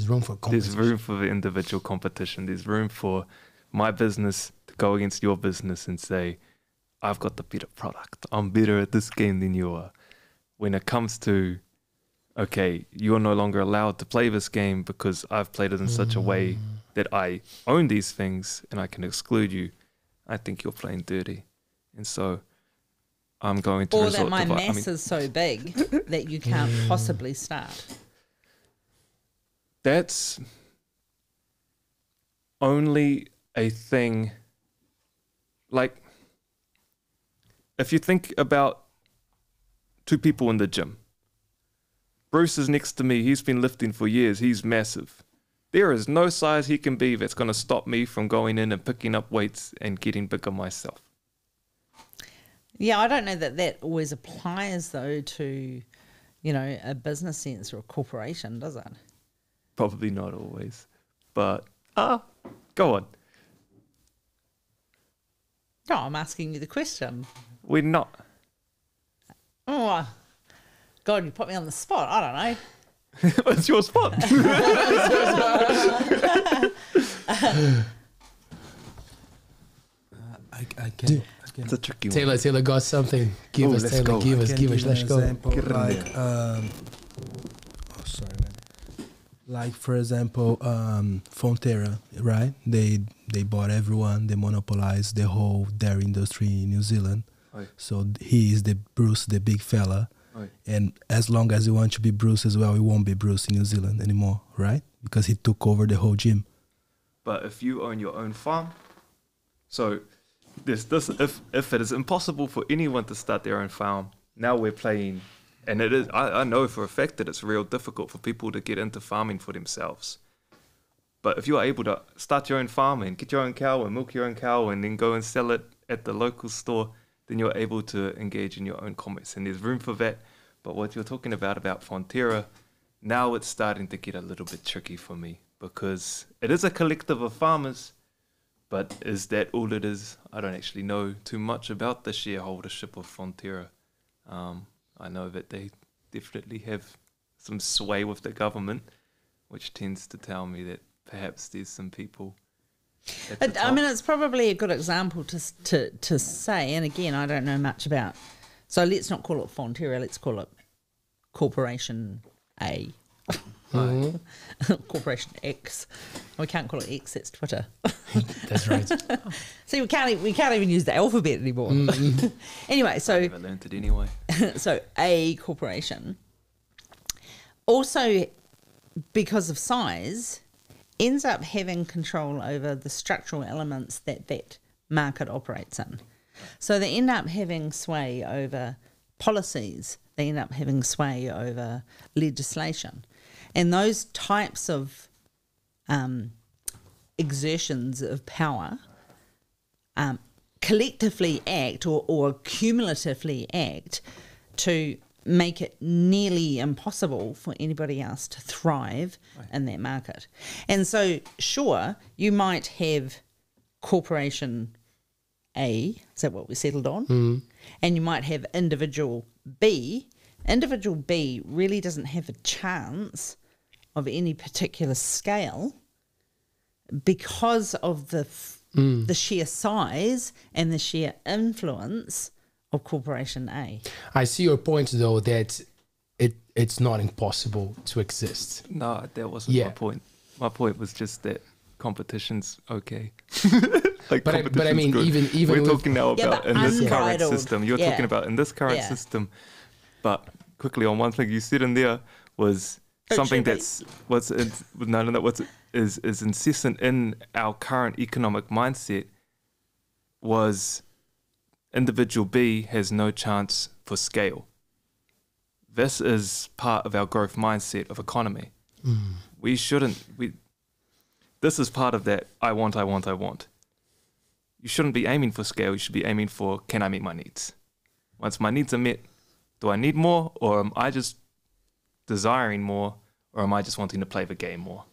There's room for competition. There's room for the individual competition. There's room for my business to go against your business and say, I've got the better product. I'm better at this game than you are. When it comes to, okay, you're no longer allowed to play this game because I've played it in such a way that I own these things and I can exclude you, I think you're playing dirty. And so I'm going to or resort that my to mass is so big that you can't possibly start. That's only a thing, like, if you think about two people in the gym. Bruce is next to me. He's been lifting for years. He's massive. There is no size he can be that's going to stop me from going in and picking up weights and getting bigger myself. Yeah, I don't know that always applies, though, to, you know, a business sense or a corporation, does it? Probably not always. But, go on. No, I'm asking you the question. We're not. Oh, God, you put me on the spot. I don't know. It's your spot. I can. It's a tricky one. Taylor got something. Give us, let's Taylor. go. Give us. Let's go. Like, sorry, man. Like, for example, Fonterra, right? They bought everyone. They monopolized the whole dairy industry in New Zealand. Oi. So he is the Bruce, the big fella. Oi. And as long as you want to be Bruce as well, he won't be Bruce in New Zealand anymore, right? Because he took over the whole gym. But if you own your own farm, so this if it is impossible for anyone to start their own farm, now we're playing, and it is. I know for a fact that it's real difficult for people to get into farming for themselves. But if you are able to start your own farm and get your own cow and milk your own cow and then go and sell it at the local store, then you're able to engage in your own commerce, and there's room for that. But what you're talking about Fonterra, now it's starting to get a little bit tricky for me, because it is a collective of farmers, but is that all it is? I don't actually know too much about the shareholdership of Fonterra. I know that they definitely have some sway with the government, which tends to tell me that perhaps there's some people at the top. I mean, it's probably a good example to say, and again, I don't know much about, so let's not call it Fonterra, let's call it Corporation A. Corporation X. We can't call it X, that's Twitter. That's right. See, we can't even use the alphabet anymore. Anyway, so I never learned it anyway. so a corporation also, because of size, ends up having control over the structural elements that market operates in. So they end up having sway over policies. They end up having sway over legislation. And those types of exertions of power collectively act or cumulatively act to make it nearly impossible for anybody else to thrive in that market. And so, sure, you might have Corporation A, is that what we settled on? And you might have individual B. Individual B really doesn't have a chance of any particular scale because of the sheer size and the sheer influence of Corporation A. I see your point, though, that it's not impossible to exist. No, that wasn't my point. My point was just that competition's okay. Like, but I mean, good. even we're talking now about in this current system. You're talking about in this current system. But quickly on one thing you said in there was something that's is incessant in our current economic mindset was individual B has no chance for scale. This is part of our growth mindset of economy. We shouldn't. This is part of that. I want. You shouldn't be aiming for scale. You should be aiming for, can I meet my needs? Once my needs are met, do I need more, or am I just desiring more, or am I just wanting to play the game more?